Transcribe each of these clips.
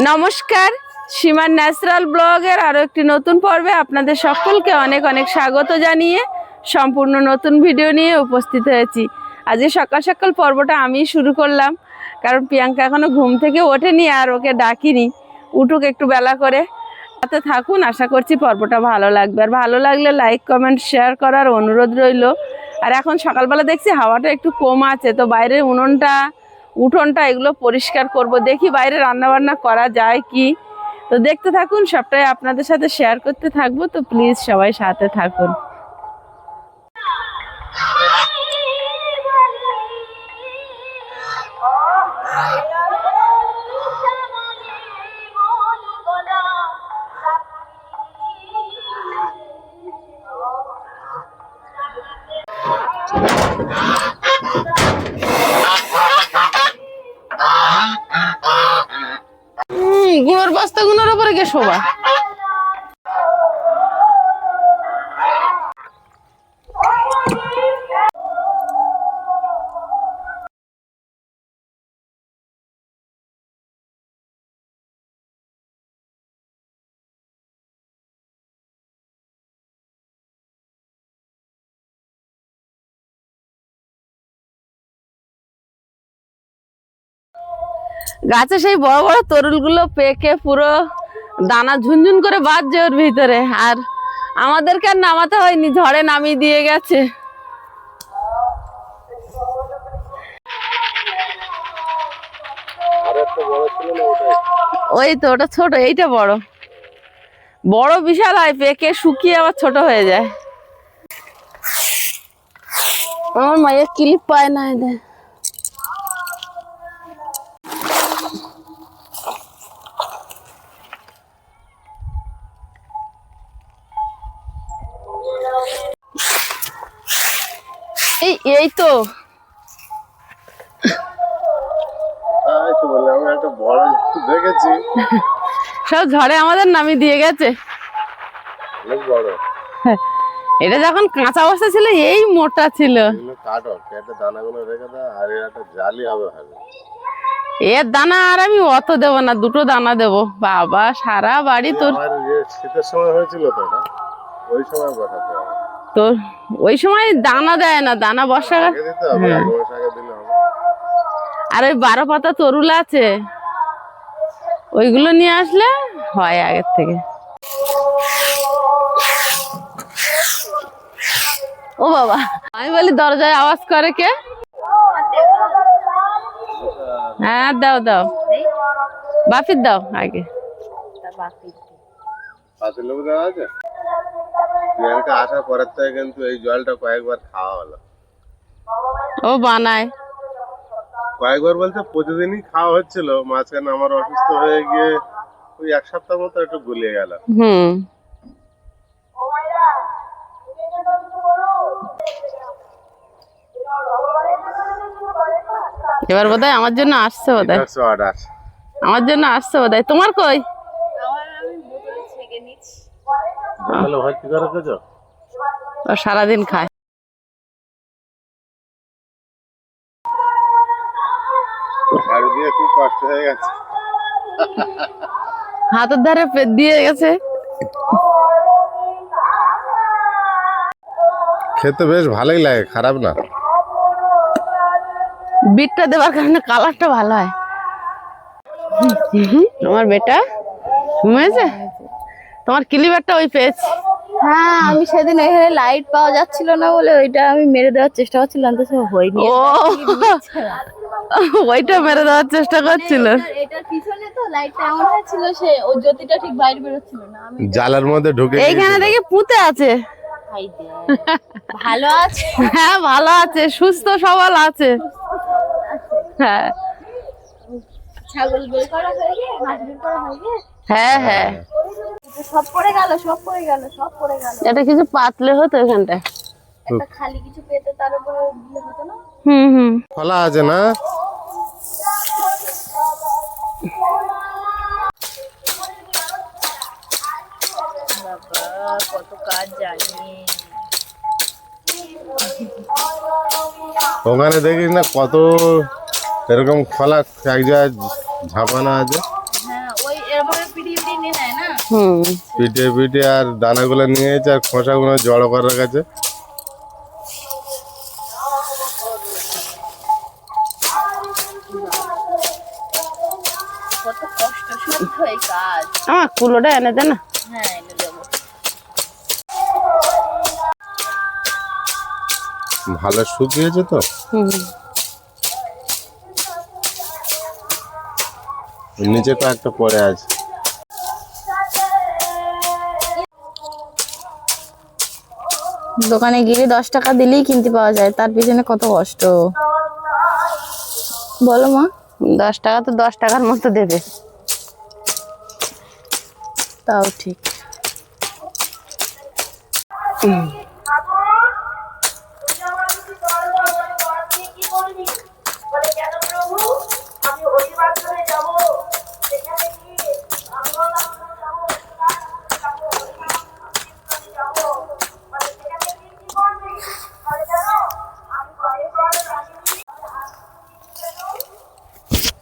নমস্কার, সীমার ন্যাচারাল ব্লগের আরো একটি নতুন পর্বে আপনাদের সকলকে অনেক অনেক স্বাগত জানিয়ে সম্পূর্ণ নতুন ভিডিও নিয়ে উপস্থিত হয়েছি। আজকে সকাল সকাল পর্বটা আমি শুরু করলাম, কারণ প্রিয়াঙ্কা এখনো ঘুম থেকে ওঠেনি আর ওকে ডাকিনি, উঠুক একটু বেলা করে। সাথে থাকুন, আশা করছি পর্বটা ভালো লাগবে। আর ভালো লাগলে লাইক কমেন্ট শেয়ার করার অনুরোধ রইল। আর এখন সকালবেলা দেখছি হাওয়াটা একটু কম আছে, তো বাইরের উঠোনটা এগুলো পরিষ্কার করব, দেখি বাইরে রান্না বান্না করা যায় কি। তো দেখতে থাকুন, সবটাই আপনাদের সাথে শেয়ার করতে থাকবো, তো প্লিজ সবাই সাথে থাকুন। গুঁড়োর বস্তাগুলোর উপরে গে শোভা। গাছে সেই বড় বড় তরুলগুলো পেকে পুরো দানা ঝুনঝুন করে বাজছে ওর ভিতরে, আর আমাদেরকে আর নামাতে হয়নি, ঝড়ে নামিয়ে দিয়ে গেছে। ওই তো ওটা ছোট, এইটা বড়। বড় বিশাল হয়, পেকে শুকিয়ে আবার ছোট হয়ে যায়। আমার মায়ের ক্লিপ পায় না এদের। এই তো দেখেছি সব ঝড়ে আমাদের নামিয়ে দিয়ে গেছে। এটা যখন কাঁচা অবস্থা ছিল এই মোটা ছিল। এর দানা আর আমি অত দেব না, দুটো দানা দেব। বাবা সারা বাড়ি তোর। শীতের সময় হয়েছিল তো না, ওই সময় বসাতে হবে। তোর ওই সময় দানা দেয় না, দানা বর্ষাকাল। আর ওই 12 পাতা তরুল আছে, ওইগুলো নিয়ে আসলে হয় আগের থেকে। ও বাবা, আমি বলি দরজায় আওয়াজ করে কে? হ্যাঁ দাও দাও, বাপির দাও আগে। প্রিয়াঙ্কা আসার পরের থেকে কিন্তু এই জলটা কয়েকবার খাওয়া হলো। ও বানায় কয়েকবার বলতে প্রতিদিনই খাওয়া হচ্ছিল, মাঝখানে আমার অসুস্থ হয়ে গিয়ে ওই এক সপ্তাহ মতো একটু গুলিয়ে গেল। এবার বোধহয় আমার জন্য আসছে, বোধহয় আমার জন্য আসছে বোধহয়। তোমার কই? ও সারাদিন খায়। খুব কষ্ট হয়ে গেছে, হাতের ধারে দিয়ে গেছে। খেতে বেশ ভালোই লাগে, খারাপ না। বিটটা দেওয়ার কারণে কালারটা ভালো হয়। আমার বেটা ঘুমিয়েছে। তোমার ক্লিপারটা ওই পেয়েছি। হ্যাঁ, আমি সেদিন এখানে লাইট পাওয়া যাচ্ছিল না বলে ওইটা আমি মেরে দেওয়ার চেষ্টা করছিলাম, তো সব হয়নি। ও ওইটা মেরে দেওয়ার চেষ্টা করছিল। এটার পিছনে তো লাইটটা এমন হয়েছিল, সে ওই জ্যোতিটা ঠিক বাইরে বেরোচ্ছিল না। আমি জালের মধ্যে ঢুকে এইখানে দেখি পুঁতে আছে। ভালো আছে? হ্যাঁ ভালো আছে, সুস্থ সবল আছে। হ্যাঁ ছাগল বের করা হয়ে গিয়ে, মাছ বের করা হয়ে গিয়ে। হ্যাঁ হ্যাঁ, সব পড়ে গেল, সব পড়ে গেল, সব পড়ে গেল। এটা কিছু পাতলে হতো এখানটা। একটা খালি কিছু পেতে তার উপরে দিলে হতো না। খোলা আছে না? বাবা কত কাজ জানি। ওখানে দেখিস না কত এরকম খোলা এক জায়গায় ঝাপানো আছে। হ্যাঁ, ওই পিঠে পিঠে আর দানাগুলো নিয়ে এসে আর খোসাগুলো জড়ো করার কাছে। কত কষ্ট সাধ্য এই কাজ। আমার কুলোটা এনে দে না। হ্যাঁ এনে দেবো। ভালো শুকিয়েছে তো। নিচে তো একটা পড়ে আছে। দোকানে গেলে 10 টাকা দিলেই কিনতে পাওয়া যায়, তার পিছনে কত কষ্ট বলো মা। 10 টাকা তো 10 টাকার মতো দেবে। তাও ঠিক।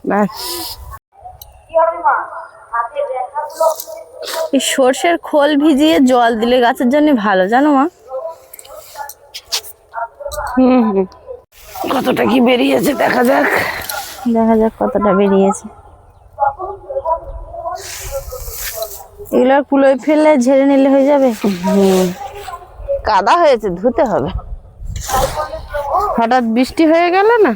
ব্যাস। এই সর্ষের খোল ভিজিয়ে জল দিলে গাছের জন্য ভালো, জানো মা। কতটা কি বেরিয়েছে দেখা যাক। দেখা যাক কতটা বেরিয়েছে। এগুলো কুলোয় ফেললে ঝেড়ে নিলে হয়ে যাবে। কাদা হয়েছে, ধুতে হবে। হঠাৎ বৃষ্টি হয়ে গেল না।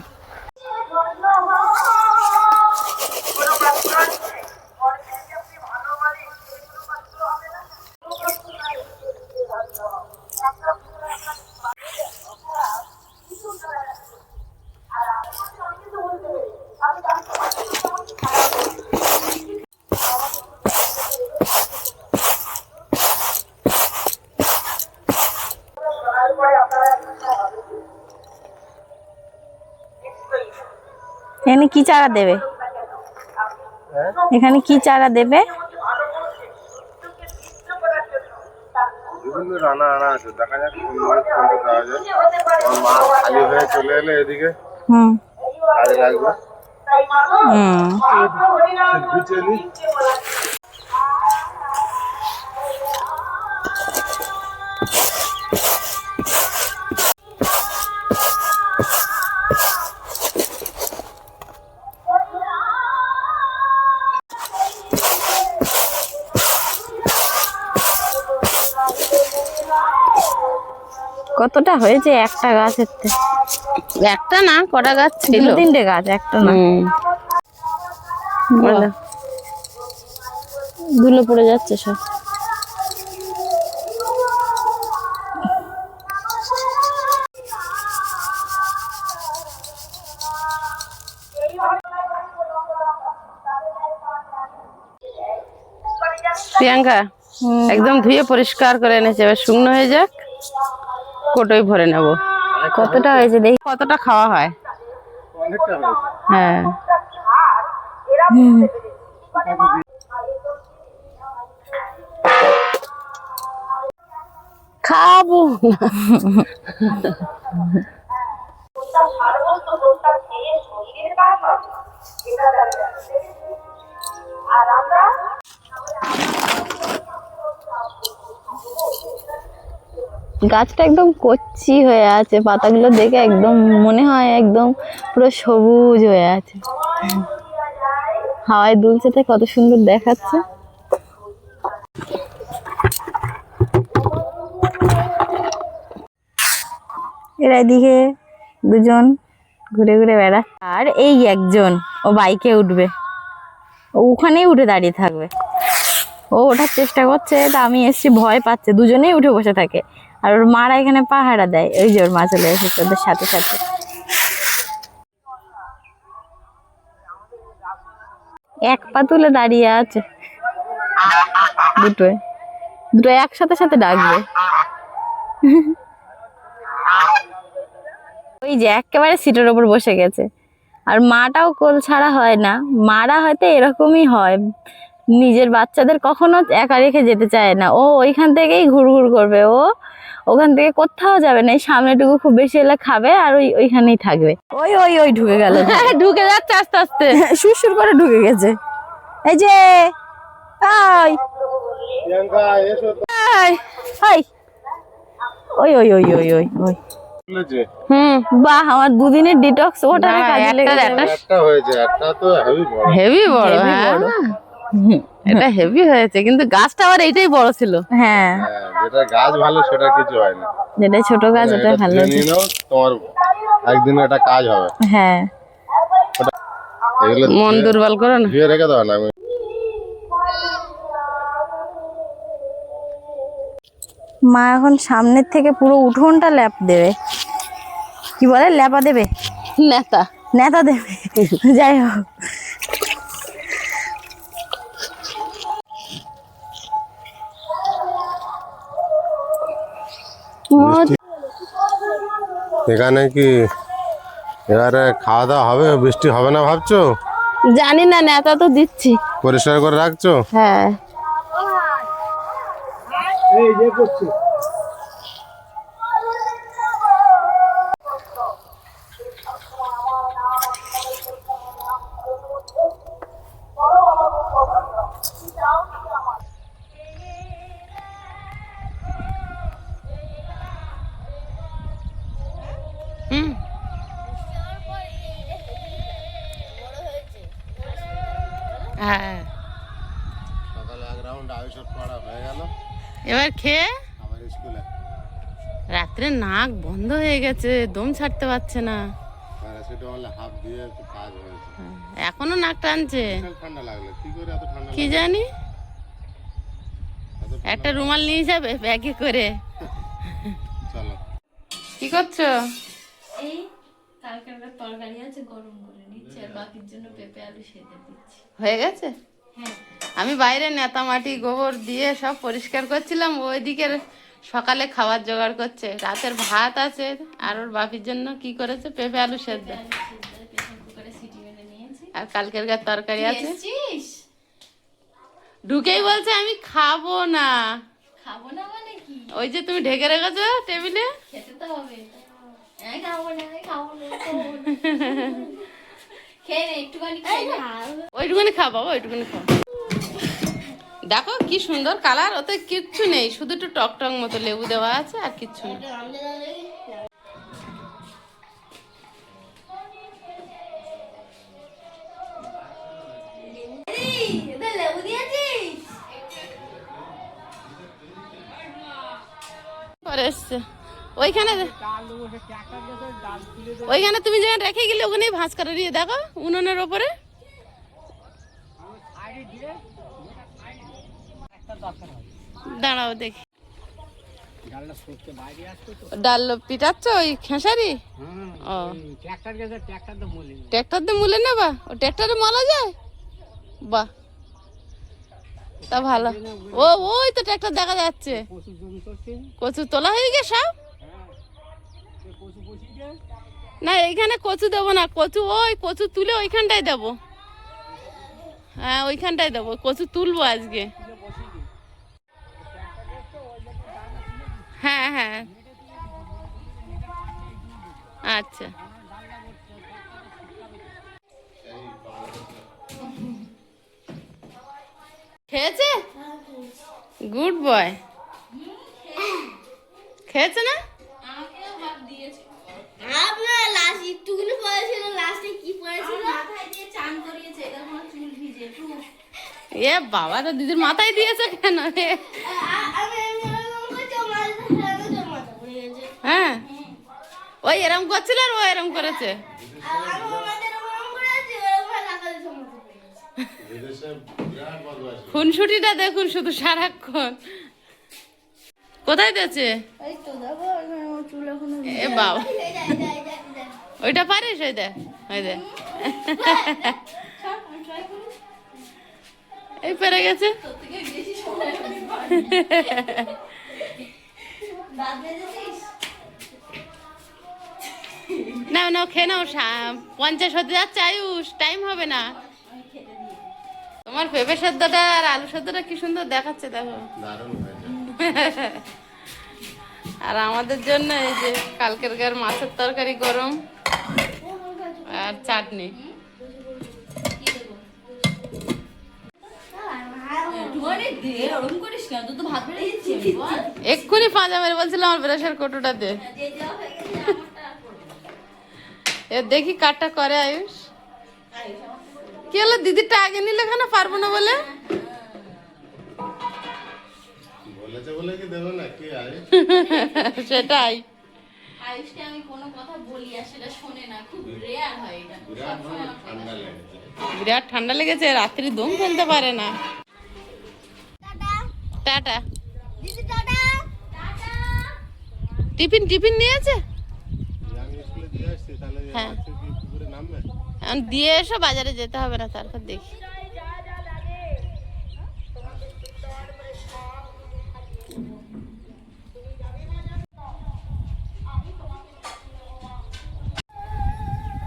এখানে কি চারা দেবে? এখানে কি চারা দেবে? বিভিন্ন রান্না আনা আছে, দেখা যাক কোনটা দেওয়া যায়। আমার মা খালি হয়ে চলে এলে এদিকে কাজে লাগবে। গুছিয়ে নি। কতটা হয়েছে একটা গাছের? একটা না, কটা গাছ ছিল? 2-3টে গাছ, একটা না। বলো। ধুলো পড়ে যাচ্ছে সব। প্রিয়াঙ্কা একদম ধুয়ে পরিষ্কার করে এনেছে, এবার শুকনো হয়ে যাক, কোটোই ভরে নেব। কতটা হয়েছে দেখি। কতটা খাওয়া হয়? অনেকটা হয়েছে। হ্যাঁ। খাবো না। গাছটা একদম কচি হয়ে আছে, পাতাগুলো দেখে একদম মনে হয় একদম পুরো সবুজ হয়ে আছে। হাওয়ায় দুলছে তাই কত সুন্দর দেখাচ্ছে। এরা এদিকে দুজন ঘুরে ঘুরে বেড়া, আর এই একজন ও বাইকে উঠবে, ও ওখানেই উঠে দাঁড়িয়ে থাকবে। ও ওঠার চেষ্টা করছে, তা আমি এসছি, ভয় পাচ্ছে, দুজনেই উঠে বসে থাকে। আর ওর মারা এখানে পাহারা দেয়। ওই যে ওর মা চলে এসেছে ওদের সাথে সাথে। এক পা তুলে দাঁড়িয়ে আছে, দুটো একসাথে সাথে ডাকবে। ওই যে একেবারে সিটের ওপর বসে গেছে। আর মাটাও কোল ছাড়া হয় না, মারা হয়তো এরকমই হয়, নিজের বাচ্চাদের কখনো একা রেখে যেতে চায় না। ও ওইখান থেকেই ঘুরঘুর করবে, ও ওখান থেকে কোথাও যাবে না, এই সামনেটুকু খুব বেশি হলে খাবে আর ওইখানেই থাকবে। ওই ওই ওই ঢুকে গেল, ঢুকে যাচ্ছে আস্তে আস্তে, সুরসুর করে ঢুকে গেছে। এই যে ওই প্রিয়াঙ্কা এসো তো। এই, এই, ওই ওই ওই ওই ওই ওই বলেছে বাহ, আমার দুদিনের ডিটক্স ওয়াটারে না, কাজে লেগে একটা- যাবে। একটা হয়েছে, একটা তো হেভি বড়। হেভি বড়, Heavy হ্যাঁ বড়। এটা হেভি হয়েছে, কিন্তু গাছটা আবার এইটাই বড় ছিল। হ্যাঁ, হ্যাঁ, যেটা গাছ ভালো সেটা কিছু হয় না। যেটা ছোট গাছ ওটা এটা ভালো। ধুয়ে নিয়ে নাও, তোমার একদিন একটা কাজ হবে। হ্যাঁ, এগুলো মন দুর্বল করো না। ধুয়ে রেখে দাও না। আমি মা এখন সামনের থেকে পুরো উঠোনটা ল্যাপ দেবে, কি বলে ল্যাপা দেবে, নেতা নেতা দেবে। যাই হোক, এখানে কি এবারে খাওয়া দাওয়া হবে? বৃষ্টি হবে না ভাবছো? জানি না, নেতা তো দিচ্ছি। পরিষ্কার করে রাখছো? হ্যাঁ, হ্যাঁ। সকালে এক রাউন্ড আয়ুষের পড়া হয়ে গেল, এবার খেয়ে আবার স্কুলে রাত্রে নাক বন্ধ হয়ে গেছে, দম ছাড়তে পারছে না। প্যারাসিটামল হাফ দিয়ে একটু কাজ হয়েছে। এখনো নাক টানছে, বিশাল ঠান্ডা লাগলো, কি করে এত ঠান্ডা কি লাগলো? জানি। এত একটা রুমাল নিয়ে যাবে ব্যাগে করে। চলো। কি করছো? এই কালকের তরকারি আছে, গরম করে নিচ্ছি, আর বাকির জন্য পেঁপে আলু সেদ্ধ দিচ্ছি। হয়ে গেছে? হ্যাঁ, আমি বাইরে নেতা মাটি গোবর দিয়ে সব পরিষ্কার করছিলাম, ওইদিকে সকালে খাবার জোগাড় করছে। রাতের ভাত আছে, আর ওর বাপির জন্য কি করেছে, পেঁপে আলু সেদ্ধ। প্রেসার কুকারে সিটি মেরে নিয়েছি। আর কালকের তরকারি আছে। এসছিস? ঢুকেই বলছে আমি খাবো না। খাবো না মানে কি? ওই যে তুমি ঢেকে রেখেছো টেবিলে। খেতে তো হবে। আমি খাবো না, আমি খাবো না, খাবো না। খেয়ে নে, একটুখানি খেয়ে নে। ওইটুকুনি খাবো, ওইটুকুনি খাবো। দেখো কি সুন্দর কালার, ওতে কিচ্ছু নেই, শুধু একটু টক টক মতো লেবু দেওয়া আছে, আর কিচ্ছু না। লেবু দিয়েছিস? পরে এসছে ওইখানে, ওইখানে তুমি যেখানে রেখে গেলে ওখানেই ভাঁজ করে দিয়ে দেখো উনুনের ওপরে। দাঁড়াও দেখি, ডাল পিটাচ্ছ ওই খেসারি? ও ট্র্যাক্টর দিয়ে মুলে নেবা? ও ট্র্যাক্টরে মালা যায়? বাহ, তা ভালো। ও ওই তো ট্র্যাক্টর দেখা যাচ্ছে। কচু তোলা হয়ে গেছে সব? না এইখানে কচু দেবো না, কচু ওই কচু তুলে ওইখানটায় দেবো। হ্যাঁ ওইখানটায় দেবো, কচু তুলবো আজকে। হ্যাঁ হ্যাঁ, আচ্ছা। খেয়েছে? Good boy. খেয়েছে না? আপনার লাস্ট একটুকুনি পড়েছিল, লাস্টে কি পড়েছিল? মাথায় দিয়ে চান করিয়েছে, দেখো আমার চুল ভিজে। এ বাবা, তো দিদির মাথায় দিয়েছে কেন রে? আমি এরকম করছি, ও মাথা ফেরানো, তোর মাথা পড়ে গেছে। হ্যাঁ, ওই এরম করছিল আর ও এরম করেছে। আর আমি ওর মাথা এরকম করেছি, ওরকম টাকা দিয়ে তোর মাথা পড়ে গেছে। বিদেশে বিরাট বদমাইশ। খুনসুটিটা দেখুন শুধু সারাক্ষণ। কোথায় দিয়েছে? এই তো দেখো, আমার চুল এখনো এ বাবা, এই দেখ, এই দেখ, এই দেখ, এই দেখ। ওইটা পারিস? ওই দেখ, ওই দেখ, সব আমি try করি। এই পেরে গেছে। দাঁত মেজেছিস? নাও নাও খেয়ে নাও, 50 হতে যাচ্ছে আয়ুষ, টাইম হবে না। তোমার পেঁপে সেদ্ধটা আর আলু সেদ্ধটা কি সুন্দর দেখাচ্ছে দেখো। দারুণ হয়েছে। আর আমাদের জন্য এই যে কালকের মাছের তরকারি গরম আর চাটনি। ধরে ওরকম করিস কেন? তুই তো ভাত বেড়ে দিচ্ছিস। এক্ষুনি পাঁজা মেরে বলছিলাম আমার ব্রাশের কৌটোটা দে। এ দেখি কাটটা করে আয়ুষ। কি হলো দিদিরটা আগে নিলে কেন পারবো না বলে? বলেছে বলে কি দেবে না কি আয় সেটাই। আয়ুষকে আমি কোনো কথা বলি আর সেটা শোনে না, খুব রেয়ার হয় এটা। বিরাট ভাবে ঠান্ডা লেগেছে। বিরাট ঠান্ডা লেগেছে, রাত্রি দম ফেলতে পারে না। টাটা। দিদি টাটা টাটা। টিফিন টিফিন নিয়েছে? আমি স্কুলে দিয়ে আসছি, তাহলে হ্যাঁ। আজকে কি পুকুরে নামবে? এখন দিয়ে এসো, বাজারে যেতে হবে না, তারপর দেখি।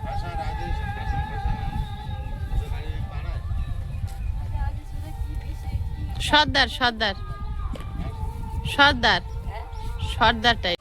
ভাষা রাজেশ ভাষা ভাষা ভাষা পাড়ায় সর্দার সর্দার সর্দার সর্দার টাইপ।